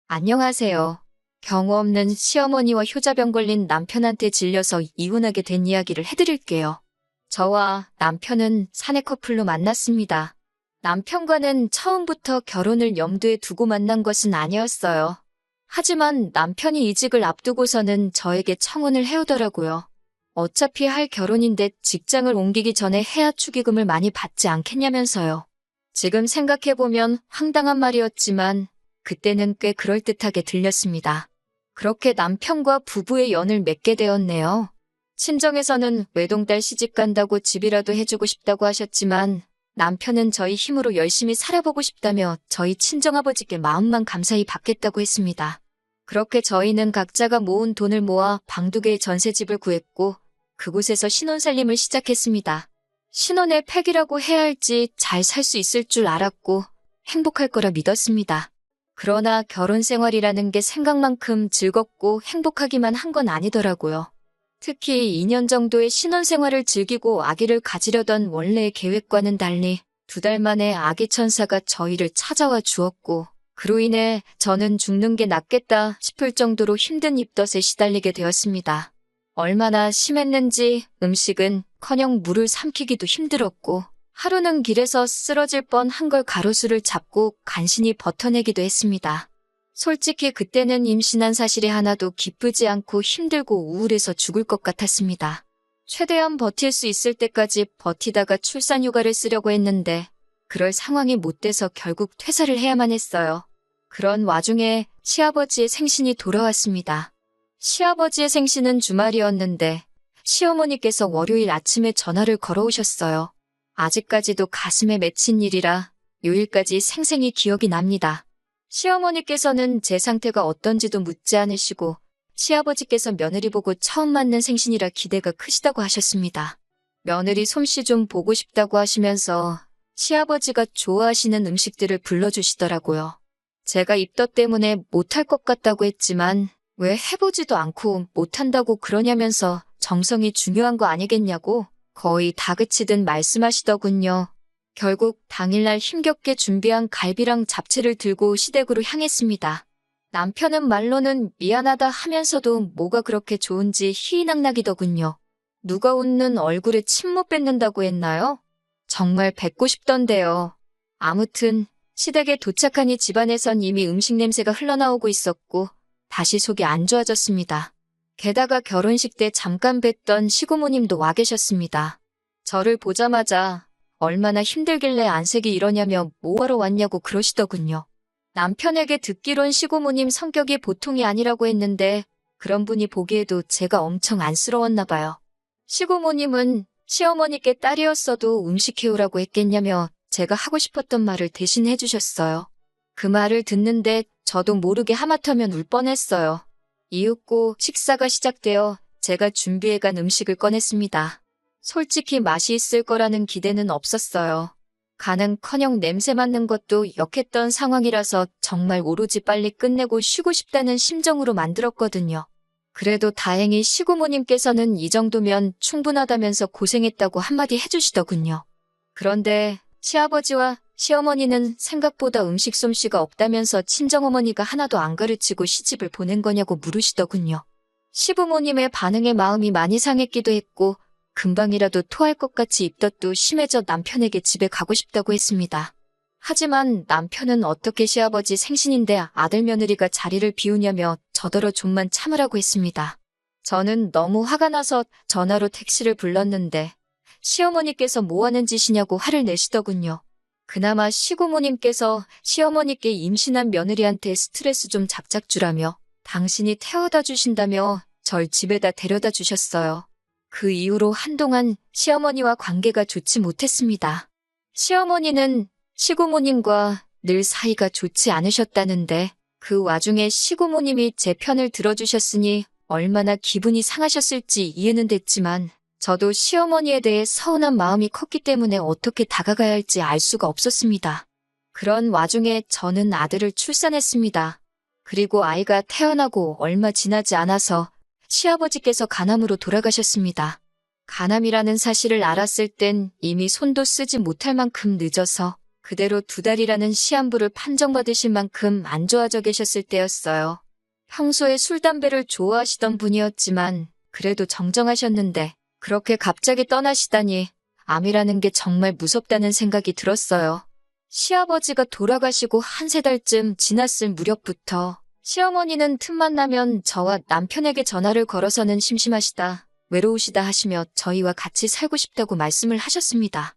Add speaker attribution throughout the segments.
Speaker 1: 안녕하세요. 경우 없는 시어머니와 효자병 걸린 남편한테 질려서 이혼하게 된 이야기를 해드릴게요. 저와 남편은 사내 커플로 만났습니다. 남편과는 처음부터 결혼을 염두에 두고 만난 것은 아니었어요. 하지만 남편이 이직을 앞두고서는 저에게 청혼을 해오더라고요. 어차피 할 결혼인데 직장을 옮기기 전에 해야 축의금을 많이 받지 않겠냐면서요. 지금 생각해보면 황당한 말이었지만 그때는 꽤 그럴듯하게 들렸습니다. 그렇게 남편과 부부의 연을 맺게 되었네요. 친정에서는 외동딸 시집 간다고 집이라도 해주고 싶다고 하셨지만 남편은 저희 힘으로 열심히 살아보고 싶다며 저희 친정아버지께 마음만 감사히 받겠다고 했습니다. 그렇게 저희는 각자가 모은 돈을 모아 방 2개의 전셋집을 구했고 그곳에서 신혼살림을 시작했습니다. 신혼의 팩이라고 해야 할지 잘 살 수 있을 줄 알았고 행복할 거라 믿었습니다. 그러나 결혼 생활이라는 게 생각만큼 즐겁고 행복하기만 한 건 아니더라고요. 특히 2년 정도의 신혼생활을 즐기고 아기를 가지려던 원래의 계획과는 달리 2달 만에 아기 천사가 저희를 찾아와 주었고 그로 인해 저는 죽는 게 낫겠다 싶을 정도로 힘든 입덧에 시달리게 되었습니다. 얼마나 심했는지 음식은커녕 물을 삼키기도 힘들었고 하루는 길에서 쓰러질 뻔한 걸 가로수를 잡고 간신히 버텨내기도 했습니다. 솔직히 그때는 임신한 사실이 하나도 기쁘지 않고 힘들고 우울해서 죽을 것 같았습니다. 최대한 버틸 수 있을 때까지 버티다가 출산휴가를 쓰려고 했는데 그럴 상황이 못 돼서 결국 퇴사를 해야만 했어요. 그런 와중에 시아버지의 생신이 돌아왔습니다. 시아버지의 생신은 주말이었는데 시어머니께서 월요일 아침에 전화를 걸어오셨어요. 아직까지도 가슴에 맺힌 일이라 요일까지 생생히 기억이 납니다. 시어머니께서는 제 상태가 어떤지도 묻지 않으시고 시아버지께서 며느리 보고 처음 맞는 생신이라 기대가 크시다고 하셨습니다. 며느리 솜씨 좀 보고 싶다고 하시면서 시아버지가 좋아하시는 음식들을 불러주시더라고요. 제가 입덧 때문에 못할 것 같다고 했지만 왜 해보지도 않고 못한다고 그러냐면서 정성이 중요한 거 아니겠냐고 거의 다그치듯 말씀하시더군요. 결국 당일날 힘겹게 준비한 갈비랑 잡채를 들고 시댁으로 향했습니다. 남편은 말로는 미안하다 하면서도 뭐가 그렇게 좋은지 희희낙낙이더군요. 누가 웃는 얼굴에 침 못 뱉는다고 했나요? 정말 뱉고 싶던데요. 아무튼 시댁에 도착하니 집안에선 이미 음식 냄새가 흘러나오고 있었고 다시 속이 안 좋아졌습니다. 게다가 결혼식 때 잠깐 뵀던 시고모님도 와 계셨습니다. 저를 보자마자 얼마나 힘들길래 안색이 이러냐며 뭐하러 왔냐고 그러시더군요. 남편에게 듣기론 시고모님 성격이 보통이 아니라고 했는데 그런 분이 보기에도 제가 엄청 안쓰러웠나 봐요. 시고모님은 시어머니께 딸이었어도 음식 해오라고 했겠냐며 제가 하고 싶었던 말을 대신 해주셨어요. 그 말을 듣는데 저도 모르게 하마터면 울 뻔했어요. 이윽고 식사가 시작되어 제가 준비해간 음식을 꺼냈습니다. 솔직히 맛이 있을 거라는 기대는 없었어요. 간은커녕 냄새 맡는 것도 역했던 상황이라서 정말 오로지 빨리 끝내고 쉬고 싶다는 심정으로 만들었거든요. 그래도 다행히 시고모님께서는 이 정도면 충분하다면서 고생했다고 한마디 해주시더군요. 그런데 시아버지와 시어머니는 생각보다 음식 솜씨가 없다면서 친정어머니가 하나도 안 가르치고 시집을 보낸 거냐고 물으시더군요. 시부모님의 반응에 마음이 많이 상했기도 했고 금방이라도 토할 것 같이 입덧도 심해져 남편에게 집에 가고 싶다고 했습니다. 하지만 남편은 어떻게 시아버지 생신인데 아들 며느리가 자리를 비우냐며 저더러 좀만 참으라고 했습니다. 저는 너무 화가 나서 전화로 택시를 불렀는데 시어머니께서 뭐하는 짓이냐고 화를 내시더군요. 그나마 시고모님께서 시어머니께 임신한 며느리한테 스트레스 좀 작작 주라며 당신이 태워다 주신다며 절 집에다 데려다 주셨어요. 그 이후로 한동안 시어머니와 관계가 좋지 못했습니다. 시어머니는 시고모님과 늘 사이가 좋지 않으셨다는데 그 와중에 시고모님이 제 편을 들어주셨으니 얼마나 기분이 상하셨을지 이해는 됐지만 저도 시어머니에 대해 서운한 마음이 컸기 때문에 어떻게 다가가야 할지 알 수가 없었습니다. 그런 와중에 저는 아들을 출산했습니다. 그리고 아이가 태어나고 얼마 지나지 않아서 시아버지께서 간암으로 돌아가셨습니다. 간암이라는 사실을 알았을 땐 이미 손도 쓰지 못할 만큼 늦어서 그대로 2달이라는 시한부를 판정받으실 만큼 안 좋아져 계셨을 때였어요. 평소에 술, 담배를 좋아하시던 분이었지만 그래도 정정하셨는데 그렇게 갑자기 떠나시다니 암이라는 게 정말 무섭다는 생각이 들었어요. 시아버지가 돌아가시고 한 3달쯤 지났을 무렵부터 시어머니는 틈만 나면 저와 남편에게 전화를 걸어서는 심심하시다, 외로우시다 하시며 저희와 같이 살고 싶다고 말씀을 하셨습니다.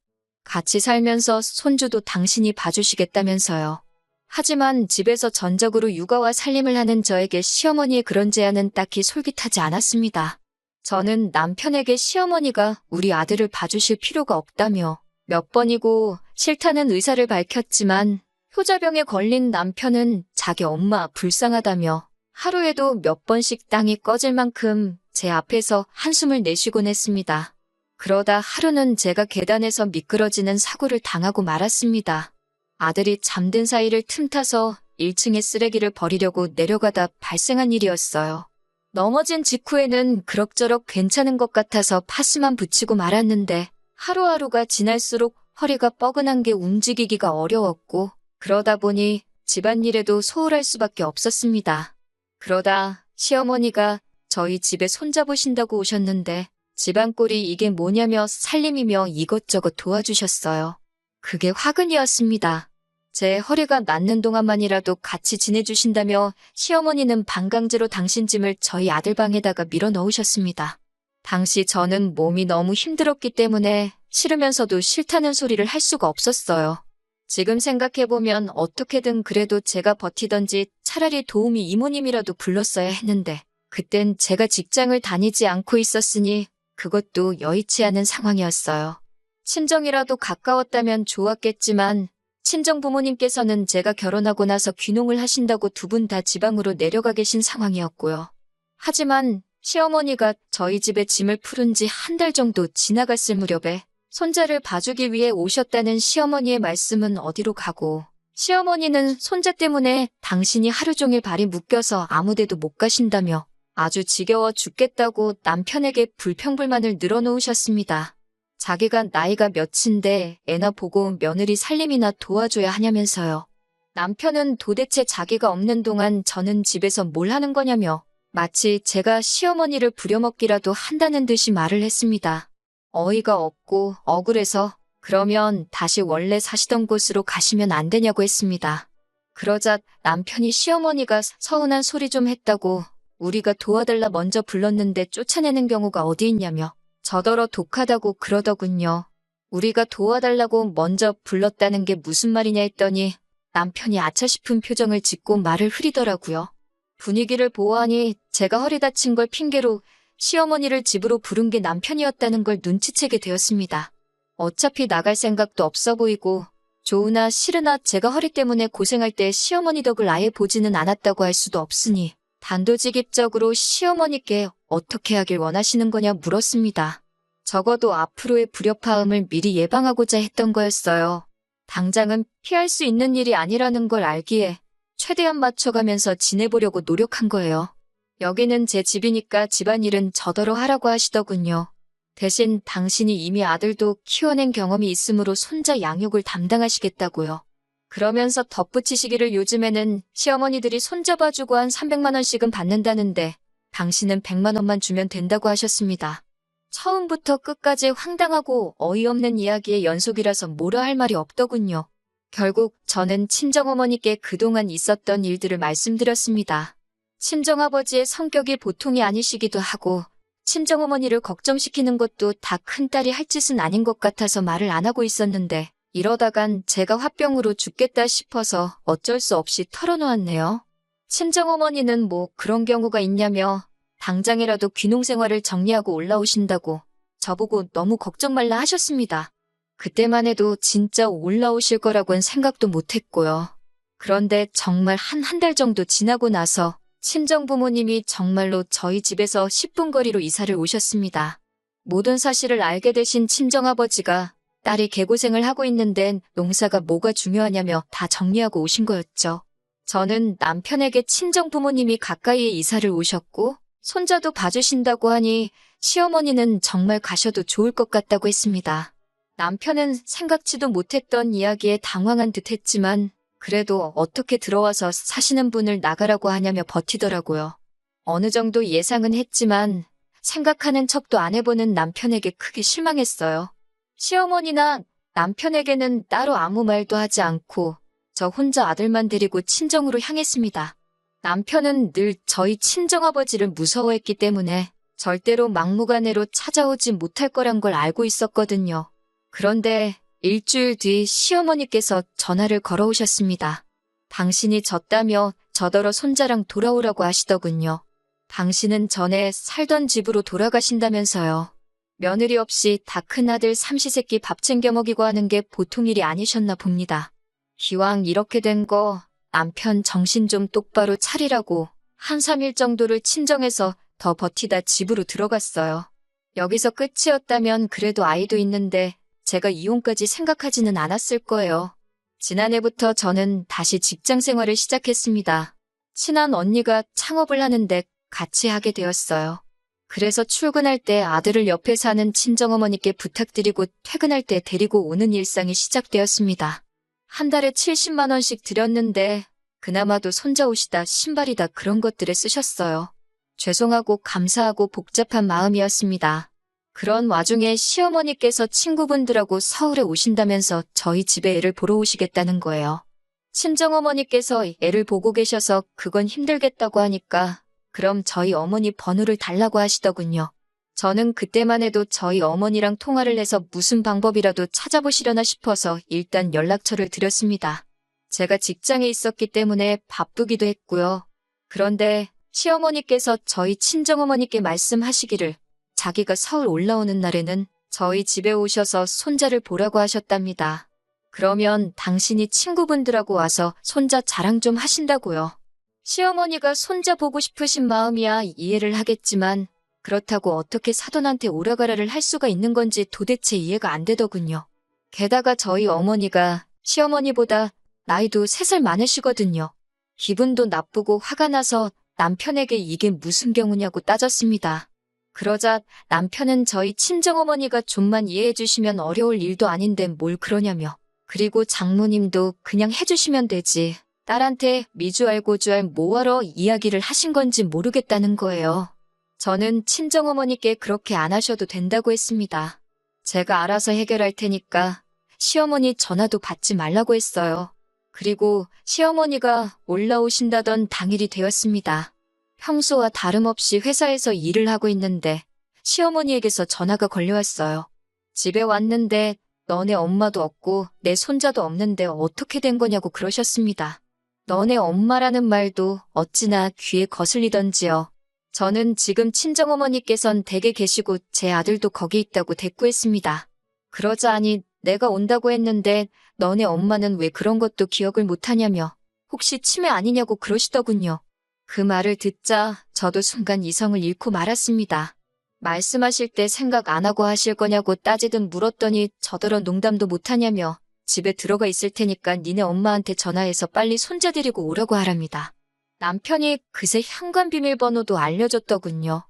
Speaker 1: 같이 살면서 손주도 당신이 봐주시겠다면서요. 하지만 집에서 전적으로 육아와 살림을 하는 저에게 시어머니의 그런 제안은 딱히 솔깃하지 않았습니다. 저는 남편에게 시어머니가 우리 아들을 봐주실 필요가 없다며 몇 번이고 싫다는 의사를 밝혔지만 효자병에 걸린 남편은 자기 엄마 불쌍하다며 하루에도 몇 번씩 땅이 꺼질 만큼 제 앞에서 한숨을 내쉬곤 했습니다. 그러다 하루는 제가 계단에서 미끄러지는 사고를 당하고 말았습니다. 아들이 잠든 사이를 틈타서 1층에 쓰레기를 버리려고 내려가다 발생한 일이었어요. 넘어진 직후에는 그럭저럭 괜찮은 것 같아서 파스만 붙이고 말았는데 하루하루가 지날수록 허리가 뻐근한 게 움직이기가 어려웠고 그러다 보니 집안일에도 소홀할 수밖에 없었습니다. 그러다 시어머니가 저희 집에 손잡으신다고 오셨는데 집안 꼴이 이게 뭐냐며 살림이며 이것저것 도와주셨어요. 그게 화근이었습니다. 제 허리가 낫는 동안만이라도 같이 지내주신다며 시어머니는 반강제로 당신 짐을 저희 아들 방에다가 밀어 넣으셨습니다. 당시 저는 몸이 너무 힘들었기 때문에 싫으면서도 싫다는 소리를 할 수가 없었어요. 지금 생각해보면 어떻게든 그래도 제가 버티던지 차라리 도우미 이모님이라도 불렀어야 했는데 그땐 제가 직장을 다니지 않고 있었으니 그것도 여의치 않은 상황이었어요. 친정이라도 가까웠다면 좋았겠지만 친정 부모님께서는 제가 결혼하고 나서 귀농을 하신다고 2분 다 지방으로 내려가 계신 상황이었고요. 하지만 시어머니가 저희 집에 짐을 풀은 지 1달 정도 지나갔을 무렵에 손자를 봐주기 위해 오셨다는 시어머니의 말씀은 어디로 가고 시어머니는 손자 때문에 당신이 하루 종일 발이 묶여서 아무데도 못 가신다며 아주 지겨워 죽겠다고 남편에게 불평불만을 늘어놓으셨습니다. 자기가 나이가 몇인데 애나 보고 며느리 살림이나 도와줘야 하냐면서요. 남편은 도대체 자기가 없는 동안 저는 집에서 뭘 하는 거냐며 마치 제가 시어머니를 부려먹기라도 한다는 듯이 말을 했습니다. 어이가 없고 억울해서 그러면 다시 원래 사시던 곳으로 가시면 안 되냐고 했습니다. 그러자 남편이 시어머니가 서운한 소리 좀 했다고 우리가 도와달라 먼저 불렀는데 쫓아내는 경우가 어디 있냐며 저더러 독하다고 그러더군요. 우리가 도와달라고 먼저 불렀다는 게 무슨 말이냐 했더니 남편이 아차 싶은 표정을 짓고 말을 흐리더라고요. 분위기를 보아하니 제가 허리 다친 걸 핑계로 시어머니를 집으로 부른 게 남편이었다는 걸 눈치채게 되었습니다. 어차피 나갈 생각도 없어 보이고 좋으나 싫으나 제가 허리 때문에 고생할 때 시어머니 덕을 아예 보지는 않았다고 할 수도 없으니 단도직입적으로 시어머니께 어떻게 하길 원하시는 거냐 물었습니다. 적어도 앞으로의 불협화음을 미리 예방하고자 했던 거였어요. 당장은 피할 수 있는 일이 아니라는 걸 알기에 최대한 맞춰가면서 지내보려고 노력한 거예요. 여기는 제 집이니까 집안일은 저더러 하라고 하시더군요. 대신 당신이 이미 아들도 키워낸 경험이 있으므로 손자 양육을 담당하시겠다고요. 그러면서 덧붙이시기를 요즘에는 시어머니들이 손자 봐주고 한 300만 원씩은 받는다는데 당신은 100만 원만 주면 된다고 하셨습니다. 처음부터 끝까지 황당하고 어이없는 이야기의 연속이라서 뭐라 할 말이 없더군요. 결국 저는 친정어머니께 그동안 있었던 일들을 말씀드렸습니다. 친정아버지의 성격이 보통이 아니시기도 하고 친정어머니를 걱정시키는 것도 다 큰딸이 할 짓은 아닌 것 같아서 말을 안 하고 있었는데 이러다간 제가 화병으로 죽겠다 싶어서 어쩔 수 없이 털어놓았네요. 친정어머니는 뭐 그런 경우가 있냐며 당장이라도 귀농생활을 정리하고 올라오신다고 저보고 너무 걱정 말라 하셨습니다. 그때만 해도 진짜 올라오실 거라고는 생각도 못했고요. 그런데 정말 한 달 정도 지나고 나서 친정부모님이 정말로 저희 집에서 10분 거리로 이사를 오셨습니다. 모든 사실을 알게 되신 친정아버지가 딸이 개고생을 하고 있는데 농사가 뭐가 중요하냐며 다 정리하고 오신 거였죠. 저는 남편에게 친정부모님이 가까이에 이사를 오셨고 손자도 봐주신다고 하니 시어머니는 정말 가셔도 좋을 것 같다고 했습니다. 남편은 생각지도 못했던 이야기에 당황한 듯 했지만 그래도 어떻게 들어와서 사시는 분을 나가라고 하냐며 버티더라고요. 어느 정도 예상은 했지만 생각하는 척도 안 해보는 남편에게 크게 실망했어요. 시어머니나 남편에게는 따로 아무 말도 하지 않고 저 혼자 아들만 데리고 친정으로 향했습니다. 남편은 늘 저희 친정아버지를 무서워했기 때문에 절대로 막무가내로 찾아오지 못할 거란 걸 알고 있었거든요. 그런데 일주일 뒤 시어머니께서 전화를 걸어오셨습니다. 당신이 졌다며 저더러 손자랑 돌아오라고 하시더군요. 당신은 전에 살던 집으로 돌아가신다면서요. 며느리 없이 다 큰 아들 삼시세끼 밥 챙겨 먹이고 하는 게 보통 일이 아니셨나 봅니다. 기왕 이렇게 된 거 남편 정신 좀 똑바로 차리라고 한 3일 정도를 친정에서 더 버티다 집으로 들어갔어요. 여기서 끝이었다면 그래도 아이도 있는데 제가 이혼까지 생각하지는 않았을 거예요. 지난해부터 저는 다시 직장 생활을 시작했습니다. 친한 언니가 창업을 하는데 같이 하게 되었어요. 그래서 출근할 때 아들을 옆에 사는 친정어머니께 부탁드리고 퇴근할 때 데리고 오는 일상이 시작되었습니다. 한 달에 70만 원씩 드렸는데 그나마도 손자 옷이다 신발이다 그런 것들에 쓰셨어요. 죄송하고 감사하고 복잡한 마음이었습니다. 그런 와중에 시어머니께서 친구분들하고 서울에 오신다면서 저희 집에 애를 보러 오시겠다는 거예요. 친정어머니께서 애를 보고 계셔서 그건 힘들겠다고 하니까 그럼 저희 어머니 번호를 달라고 하시더군요. 저는 그때만 해도 저희 어머니랑 통화를 해서 무슨 방법이라도 찾아보시려나 싶어서 일단 연락처를 드렸습니다. 제가 직장에 있었기 때문에 바쁘기도 했고요. 그런데 시어머니께서 저희 친정어머니께 말씀하시기를 자기가 서울 올라오는 날에는 저희 집에 오셔서 손자를 보라고 하셨답니다. 그러면 당신이 친구분들하고 와서 손자 자랑 좀 하신다고요. 시어머니가 손자 보고 싶으신 마음이야 이해를 하겠지만 그렇다고 어떻게 사돈한테 오라가라를 할 수가 있는 건지 도대체 이해가 안 되더군요. 게다가 저희 어머니가 시어머니보다 나이도 3살 많으시거든요. 기분도 나쁘고 화가 나서 남편에게 이게 무슨 경우냐고 따졌습니다. 그러자 남편은 저희 친정어머니가 좀만 이해해 주시면 어려울 일도 아닌데 뭘 그러냐며. 그리고 장모님도 그냥 해주시면 되지. 딸한테 미주알 고주알 뭐하러 이야기를 하신 건지 모르겠다는 거예요. 저는 친정어머니께 그렇게 안 하셔도 된다고 했습니다. 제가 알아서 해결할 테니까 시어머니 전화도 받지 말라고 했어요. 그리고 시어머니가 올라오신다던 당일이 되었습니다. 평소와 다름없이 회사에서 일을 하고 있는데 시어머니에게서 전화가 걸려왔어요. 집에 왔는데 너네 엄마도 없고 내 손자도 없는데 어떻게 된 거냐고 그러셨습니다. 너네 엄마라는 말도 어찌나 귀에 거슬리던지요. 저는 지금 친정어머니께선 댁에 계시고 제 아들도 거기 있다고 대꾸했습니다. 그러자 아니 내가 온다고 했는데 너네 엄마는 왜 그런 것도 기억을 못하냐며 혹시 치매 아니냐고 그러시더군요. 그 말을 듣자 저도 순간 이성을 잃고 말았습니다. 말씀하실 때 생각 안 하고 하실 거냐고 따지듯 물었더니 저더러 농담도 못하냐며 집에 들어가 있을 테니까 니네 엄마한테 전화해서 빨리 손자 데리고 오라고 하랍니다. 남편이 그새 현관 비밀번호도 알려줬더군요.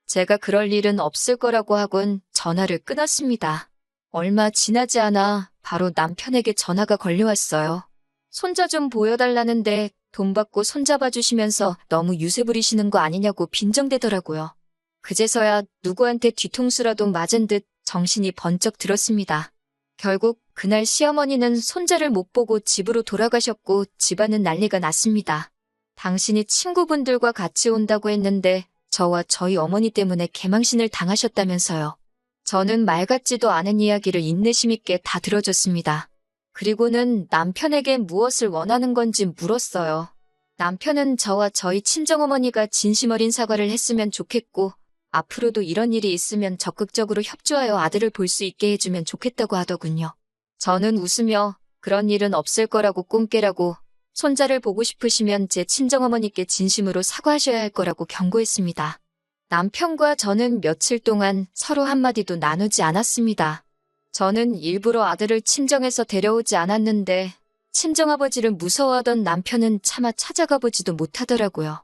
Speaker 1: 제가 그럴 일은 없을 거라고 하곤 전화를 끊었습니다. 얼마 지나지 않아 바로 남편에게 전화가 걸려왔어요. 손자 좀 보여달라는데 돈 받고 손잡아 주시면서 너무 유세 부리시는 거 아니냐고 빈정대더라고요. 그제서야 누구한테 뒤통수라도 맞은 듯 정신이 번쩍 들었습니다. 결국 그날 시어머니는 손자를 못 보고 집으로 돌아가셨고 집안은 난리가 났습니다. 당신이 친구분들과 같이 온다고 했는데 저와 저희 어머니 때문에 개망신을 당하셨다면서요. 저는 말 같지도 않은 이야기를 인내심 있게 다 들어줬습니다. 그리고는 남편에게 무엇을 원하는 건지 물었어요. 남편은 저와 저희 친정어머니가 진심 어린 사과를 했으면 좋겠고 앞으로도 이런 일이 있으면 적극적으로 협조하여 아들을 볼 수 있게 해주면 좋겠다고 하더군요. 저는 웃으며 그런 일은 없을 거라고 꿈깨라고 손자를 보고 싶으시면 제 친정어머니께 진심으로 사과하셔야 할 거라고 경고했습니다. 남편과 저는 며칠 동안 서로 한마디도 나누지 않았습니다. 저는 일부러 아들을 친정에서 데려오지 않았는데 친정아버지를 무서워하던 남편은 차마 찾아가 보지도 못하더라고요.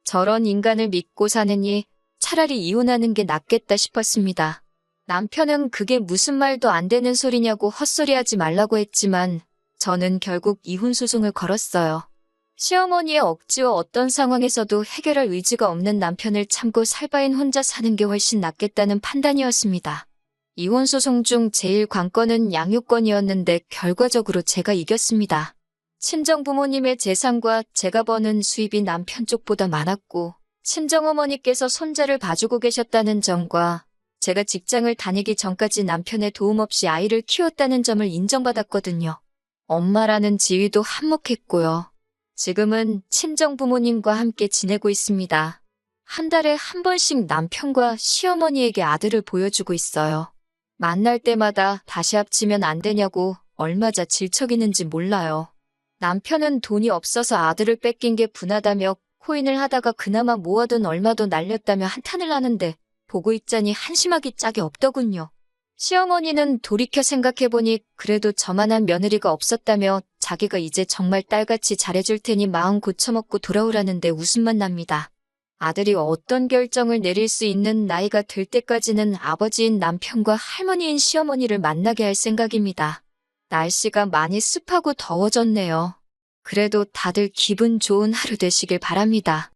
Speaker 1: 저런 인간을 믿고 사느니 차라리 이혼하는 게 낫겠다 싶었습니다. 남편은 그게 무슨 말도 안 되는 소리냐고 헛소리하지 말라고 했지만 저는 결국 이혼 소송을 걸었어요. 시어머니의 억지와 어떤 상황에서도 해결할 의지가 없는 남편을 참고 살 바엔 혼자 사는 게 훨씬 낫겠다는 판단이었습니다. 이혼 소송 중 제일 관건은 양육권이었는데 결과적으로 제가 이겼습니다. 친정부모님의 재산과 제가 버는 수입이 남편 쪽보다 많았고 친정어머니께서 손자를 봐주고 계셨다는 점과 제가 직장을 다니기 전까지 남편의 도움 없이 아이를 키웠다는 점을 인정받았거든요. 엄마라는 지위도 한몫했고요. 지금은 친정부모님과 함께 지내고 있습니다. 한 달에 한 번씩 남편과 시어머니에게 아들을 보여주고 있어요. 만날 때마다 다시 합치면 안 되냐고 얼마자 질척이는지 몰라요. 남편은 돈이 없어서 아들을 뺏긴 게 분하다며 코인을 하다가 그나마 모아둔 얼마도 날렸다며 한탄을 하는데 보고 있자니 한심하기 짝이 없더군요. 시어머니는 돌이켜 생각해보니 그래도 저만한 며느리가 없었다며 자기가 이제 정말 딸같이 잘해줄 테니 마음 고쳐먹고 돌아오라는데 웃음만 납니다. 아들이 어떤 결정을 내릴 수 있는 나이가 될 때까지는 아버지인 남편과 할머니인 시어머니를 만나게 할 생각입니다. 날씨가 많이 습하고 더워졌네요. 그래도 다들 기분 좋은 하루 되시길 바랍니다.